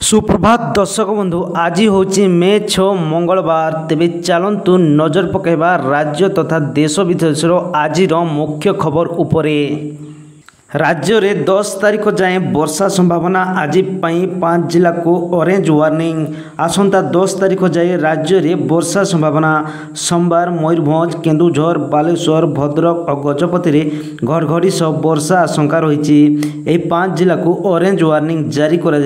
सुप्रभात दर्शक बंधु आज हूँ मे 6 मंगलवार तेज चलतु नजर पकड़ा राज्य तथा देश विदेशर आज मुख्य खबर उपरे। राज्य में 10 तारीख जाए वर्षा संभावना आज 5 जिला को ऑरेंज वार्निंग। आसंता 10 तारीख जाए राज्य में वर्षा संभावना। सोमवार मयूरभंज केन्दुझर बालेश्वर भद्रक और गजपति में घड़घड़ी सह वर्षा आशंका रही। 5 जिला को ऑरेंज वार्निंग जारी कर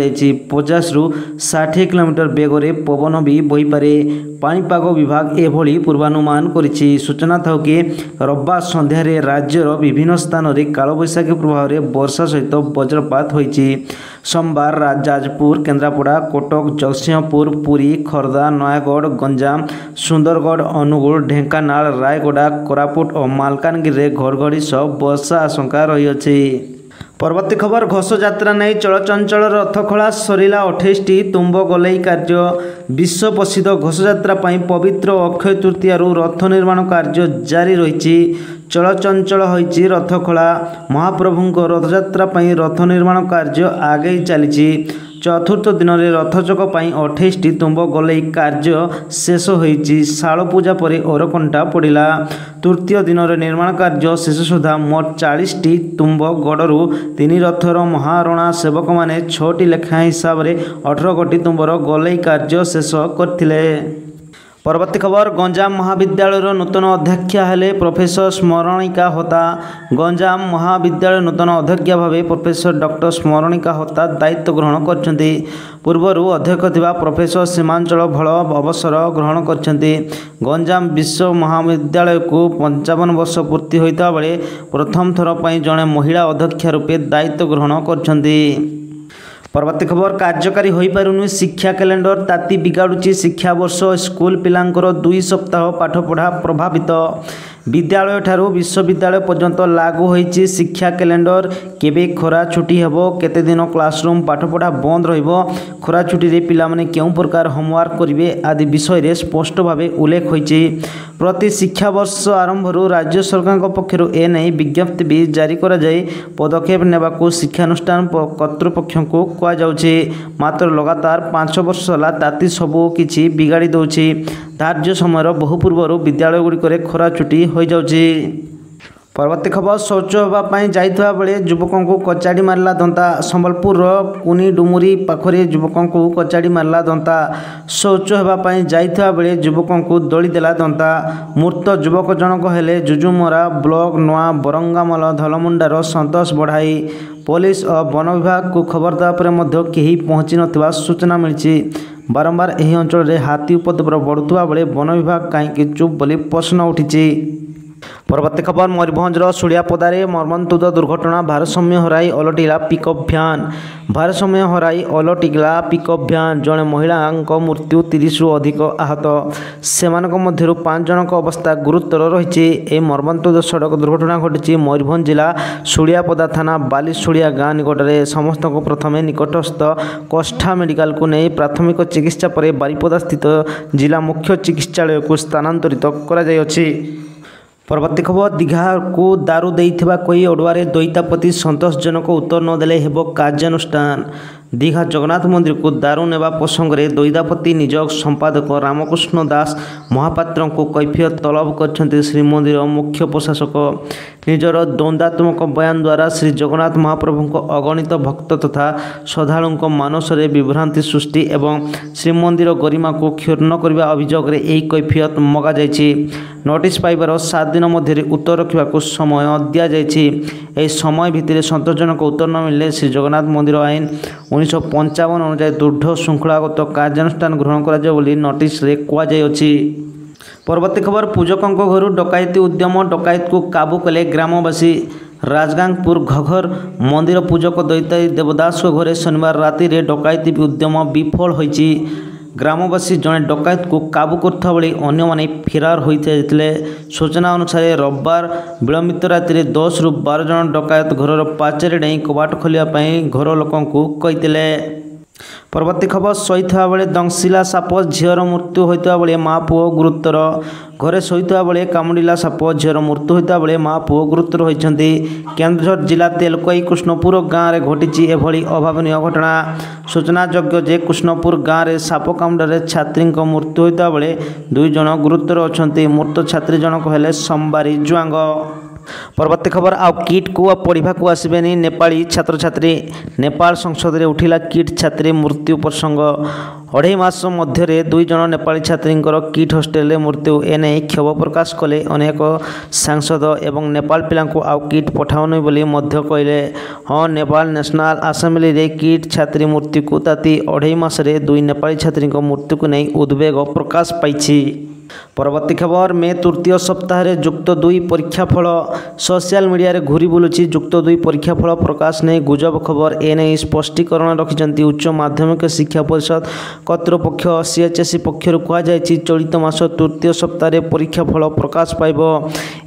50 ରୁ 60 किलोमीटर बेगरे पवन भी बहीपे। पाणीपाग विभाग एभली पूर्वानुमान करिछि। सूचना था कि रविवार संध्यार राज्यर विभिन्न स्थान में कालबैशाखी प्रभाव में वर्षा सहित वज्रपात होइछि। सोमवार जाजपुर केन्द्रापड़ा कटक जगतसिंहपुर पुरी खर्दा नयागढ़ गंजाम सुंदरगढ़ अनुगुल ढेंकानाल रायगड़ा कोरापुट और मालकानगिरी घड़घड़ी सह वर्षा आशंका रही। परवर्ती खबर घोष यात्रा नहीं चलचंचल रथखोला सरिला 28टी तुम्ब गलई कार्य। विश्व प्रसिद्ध घोष यात्रा पवित्र अक्षय तृतीय रथ निर्माण कार्य जारी रही। चलचंचल होइछि रथखोला। महाप्रभु रथयात्रा रथ निर्माण कार्य आगे चली। चतुर्थ दिन में रथचक 28टी तुम्ब गलई कार्य शेष होइछि। शाल पूजा पर ओरकंटा पड़ा। तृतीय दिन में निर्माण कार्य शेष सुधा मोट 40टी तुम्ब गड़ू 3 रथर महारणा सेवक मैंने 6टी लेखा हिसाब से 18 गोटी तुम्बर गलई कार्य शेष करथिले। परवर्ती खबर गंजाम महाविद्यालय नूतन अध्यक्षा हेले प्रोफेसर स्मरणिका होता। गंजाम महाविद्यालय नूतन अध्यक्षा भाव प्रोफेसर डॉक्टर स्मरणिका होता दायित्व ग्रहण करछन्ति। पूर्वर अध्यक्ष थिबा प्रोफेसर सीमांचल भल अवसर ग्रहण करछन्ति। गंजाम विश्व महाविद्यालय को 55 वर्ष पूर्ति होता बेले प्रथम थर जड़े महिला अध्यक्ष रूपे दायित्व ग्रहण करछन्ति। परवर्ती खबर कार्यकारी हो पारुनी शिक्षा कैलेंडर ताती बिगाड़ुची शिक्षा वर्ष। स्कूल पिलांकर 2 सप्ताह पाठपढ़ा प्रभावित। विद्यालय ठारू विश्वविद्यालय पर्यंत लागू होइछि शिक्षा कैलेंडर। केबे खरा छुट्टी हेबो केते दिन क्लासरूम पाठपढ़ा बंद रहिबो खरा छुट्टी रे पिला माने केउ प्रकार होमवर्क करिवे आदि विषय रे स्पष्ट भावे उल्लेख होइछि। प्रति शिक्षा वर्ष आरंभ राज्य सरकार पक्षर एने विज्ञप्ति भी जारी करा जाय पदक्षेप नेबाकू शिक्षानुष्ठान कर्तृपक्ष को कह जाउछि। मात्र लगातार 5 वर्ष होला ताती सबू किछि बिगाड़ी दउछि। धार्य समय बहु पूर्व विद्यालय गुड़िक खरा छुट्टी हो जाउछि। परवर्ती खबर शौच होगापी जाइଥିବା बेले युवकों को कचाड़ी मारला दंता। संबलपुर कुनी डुमुरी पाखरे युवकों को कचाड़ी मारला दंता। शौच होगापी जाइଥିବା बेले युवकों को दली देला दंता। मृत युवक जनक हेले जुजुमरा ब्लॉक नवा बरंगामल धलमुंडार संतोष बढ़ाई। पुलिस और वन विभाग को खबर देवा पर केही पहुंची नथिबा सूचना मिली। बारंबार यह अंचल में हाथी उपद्रव बढ़ुवा बेले वन विभाग कहीं चुप बोली प्रश्न उठी। परवर्ती खबर मयूरभंजर सुलियापदारे मर्मन्तुद दुर्घटना। भारसाम्य हराई ओलटिला पिकअप भ्यान। भारसाम्य हराई ओलटिला पिकअप भ्यान। जड़े महिला मृत्यु 30 ରୁ अधिक आहत। सेमानक मध्यरु 5 जनक अवस्था गुरुतर रही। ए मर्मन्तुद सड़क दुर्घटना घटी मयूरभंज जिला सुलियापदा थाना बालीशुलिया गाँ निकट में। समस्त को प्रथम निकटस्थ कोष्ठा मेडिकल को नहीं प्राथमिक चिकित्सा पर बारिपदा स्थित जिला मुख्य चिकित्सालय को स्थानांतरित कर। परवर्ती खबर दीघा को दारू देइथिबा कोई ओडवारे दैतापति संतोषजनक उत्तर नदेले हेबो कार्यानुष्ठान। दीघा जगन्नाथ मंदिर को दारू नेबा प्रसंग में दैतापति निजोग संपादक रामकृष्ण दास महापात्र को कैफियत तलब करछन्ति श्रीमंदिर मुख्य प्रशासक। निजर द्वंद्वात्मक बयान द्वारा श्री जगन्नाथ महाप्रभु अगणित भक्त तथा श्रद्धालुं मानस में विभ्रांति सृष्टि एवं श्रीमंदिर गरिमा को क्षुण्ण करने अभियोग में यह कैफियत मगा जाइछि। नोटिस पाइबार 7 दिन मध्य उत्तर रखा समय दि जाइछि। समय भितर संतोषजनक उत्तर न मिले श्री जगन्नाथ मंदिर आईन 1955 अनुसार दृढ़ श्रृंखलागत कार्यानुष्ठान ग्रहण कर नोटिस रे कहुछि। परवर्ती खबर पूजकों घर डकायती उद्यम। डकायत को काबू कले ग्रामवासी। राजगांगपुर घघर मंदिर पूजक दैताई देवदास घरे शनिवार राति रे डकायती उद्यम विफल होइछि। ग्रामवासी जड़े डकायत को काबू करता बेले अन्य माने फेरार होते। सूचना अनुसार रविवार विलंबित राति 10 ରୁ 12 जन डकायत घर पाचेरी डेई कबाट खोलिया घर लोकों को कहिथिले। परवर्ती खबर शोता बेले दंशिला साप झीर मृत्यु होता बेले माँ पुओ गुरुतर घरे शोता बेले कामुड़ा साप झीर मृत्यु होता बेले माँ पुओ गुरुतर होती केन्दुझर जिला तेलकोई कृष्णपुर गाँव में घटी एभली अभावन घटना सूचनायोग्य जे कृष्णपुर गाँव में साप कामुड़े छात्री मृत्यु होता बेले 2 जन गुरुतर अच्छा मृत छात्री जनक हेले सोमवारी जुआंग। परवर्ती खबर आउ किट को पढ़ा को आसबेनी नेपाली छात्र छात्री नेपाल संसद में उठिला किट छात्री मृत्यु प्रसंग 2.5 मास मध्य 2 जन नेपाली छात्री किट हॉस्टेल मृत्यु एने क्षोभ प्रकाश कले अनेक सांसद एवं नेपाल पिला आउ किट पठाउनी बोली मध्य कहले। हाँ नेपाल नेशनल असेंबली रे किट छात्री मृत्यु को ताती 2.5 मास 2 नेपाली छात्री मृत्यु को नहीं उद्वेग प्रकाश पाई। परवर्ती खबर मे तृतीय सप्ताह युक्त 2 परीक्षा फल सोशल मीडिया रे घूरी बुलुची युक्त 2 परीक्षा फल प्रकाश नहीं गुजब खबर एने स्पष्टीकरण रखिंट उच्च माध्यमिक शिक्षा परिषद कर्तृपक्ष सीएचएससी पक्षर कहुई चलित मास तृतीय सप्ताह परीक्षा फल प्रकाश पाइब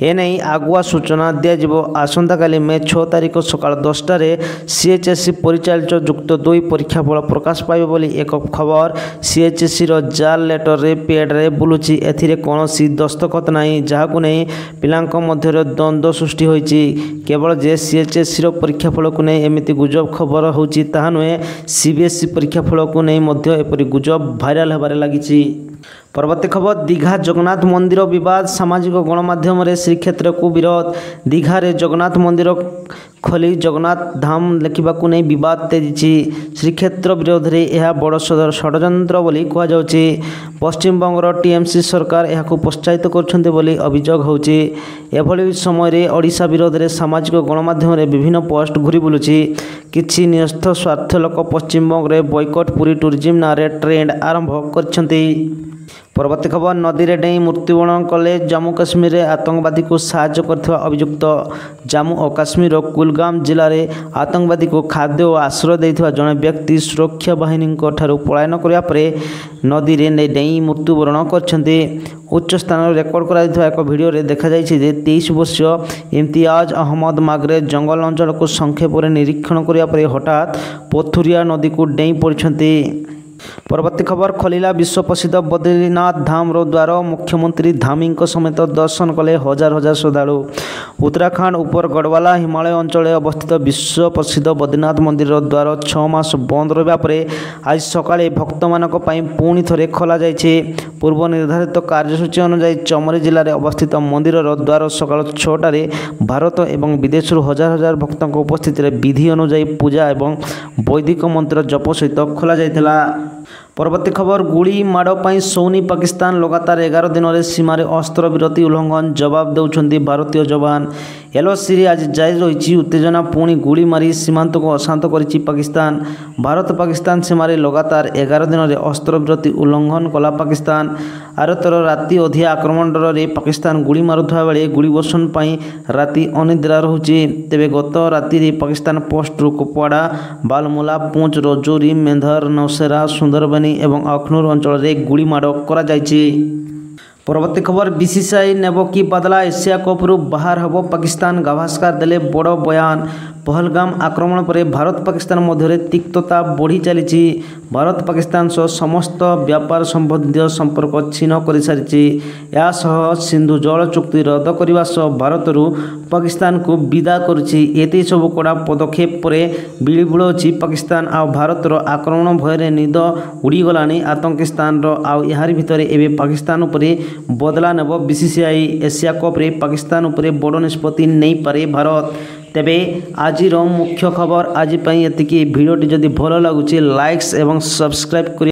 एने आगुआ सूचना दिज्व आसंता काली मे 6 तारिख सकाल 10टार सीएचएससी परिचालित युक्त 2 परीक्षा फल प्रकाश पाइब बोली एक खबर सीएचएससी जाल लेटर रे पेड रे बुलुची एथिरे कौनसी दस्तखत नहीं जहां नहीं पिलांक मध्य द्वंद्व सृष्टि होईची केवल जे सीएचएससी परीक्षा फल को नहीं एमती गुजब खबर होची ताहा नुहे सीबीएसई परीक्षा फल को नहीं मध्य एपरी गुजब भाइराल होबारे लागिची। परवर्ती खबर दीघा जगन्नाथ मंदिर विवाद सामाजिक गणमाध्यम श्रीक्षेत्र को विरोध दीघारे जगन्नाथ मंदिर खोली जगन्नाथ धाम लिखा नहीं बद तेजी श्रीक्षेत्र विरोध में यह बड़ षड्यंत्र बोली कहुच्छी पश्चिमबंगर टीएमसी सरकार यह प्रोत्साहित कर अभियोग होची एभली समय ओडिशा विरोध में सामाजिक गणमाध्यम विभिन्न पोस्ट घूरी बुलूची किछि न्यस्त स्वार्थ लोक पश्चिमबंग में बॉयकट पुरी टूरिज्म ना ट्रेंड आरंभ करछंती। परवर्ती खबर नदी में डेई मृत्युवरण कले जम्मू काश्मीर आतंकवादी को साहाय्य करथिबा अभियुक्त जम्मू और काश्मीर कुलगाम जिले में आतंकवादी को खाद्य और आश्रय देथिबा जड़े व्यक्ति सुरक्षा बाहिनी पलायन करने पर नदी में डेई मृत्युवरण करछंती। उच्च स्थान रेकर्ड करा एक वीडियो रे देखा जायछि जे 23 वर्षीय इम्तियाज अहमद मागरे जंगल अंचल को संक्षेप निरीक्षण करने पर हठात पथुरिया नदी को डेई पड़छंती। परवर्ती खबर खोलिला विश्व प्रसिद्ध बद्रीनाथ धाम रो द्वार मुख्यमंत्री धामी समेत दर्शन कले हजार हजार श्रद्धालु। उत्तराखंड उपर गढ़वाला हिमालय अंचल अवस्थित विश्व प्रसिद्ध बद्रीनाथ मंदिर द्वार 6 मास बंद रहा पर आज सकाळे भक्त मानक पई पुणी थरे खोला जायछि। पूर्व निर्धारित कार्यसूची अनुसार चमरी जिले में अवस्थित मंदिर द्वार सकाळ 6टारे भारत एवं विदेश हजार हजार भक्तों उपस्थिति विधि अनुसार पूजा एवं वैदिक मंत्र जप सहित खोला जायथिला। परवर्ती खबर गुड़ी माड़ पर सौनी पाकिस्तान लगातार 11 दिन में सीमार अस्त्र विरति उल्लंघन जवाब देउछंती भारतीय जवान। एलओसी आज जारी रही उत्तेजना पुणी गुड़ी मारी सीमांत को अशांत करिछि पाकिस्तान। भारत पाकिस्तान सीमार लगातार 11 दिन में अस्त्र विरति उल्लंघन कला पाकिस्तान। आरतर राति अधिया आक्रमण डर पाकिस्तान गुड़ी मारुवा बेले गुड़ी वर्षण पर राति अनिद्रा रहुछि। तेबे गत राति पाकिस्तान पोस्ट कुपवाड़ा बालमुला पुंछ रजौरी मेंधर नौशेरा सुंदरबनी एवं अखनूर अंचल में गुड़ी माड़ करा। परवर्ती खबर बीसीसीआई नेब कि बदला एशिया कप्रु बाहर हम पाकिस्तान गाभास्कर देले बड़ बयान। पहलगाम आक्रमण पर भारत पाकिस्तान मध्य तिक्तता बढ़ी चली भारत पाकिस्तान सह समस्त व्यापार संबंधी संपर्क छीन कर सारी सिंधु जल चुक्ति रद्द करने सह भारत पाकिस्तान को विदा करुच्ची। सब कड़ा पदक्षेप पर बिड़ी बुलाऊँच पाकिस्तान आ भारत आक्रमण भय निद उड़ीगला आतंकिस्तान यार भितर एवं पाकिस्तान उपरे बदला नेब बीसीसीआई। एशिया कप्रे पाकिस्तान उपरे बड़ निष्पत्ति नहीं पारे भारत। तेबे आज मुख्य खबर आज भिडियोटी जदि भल लगुच लाइक्स एवं सब्सक्राइब करी।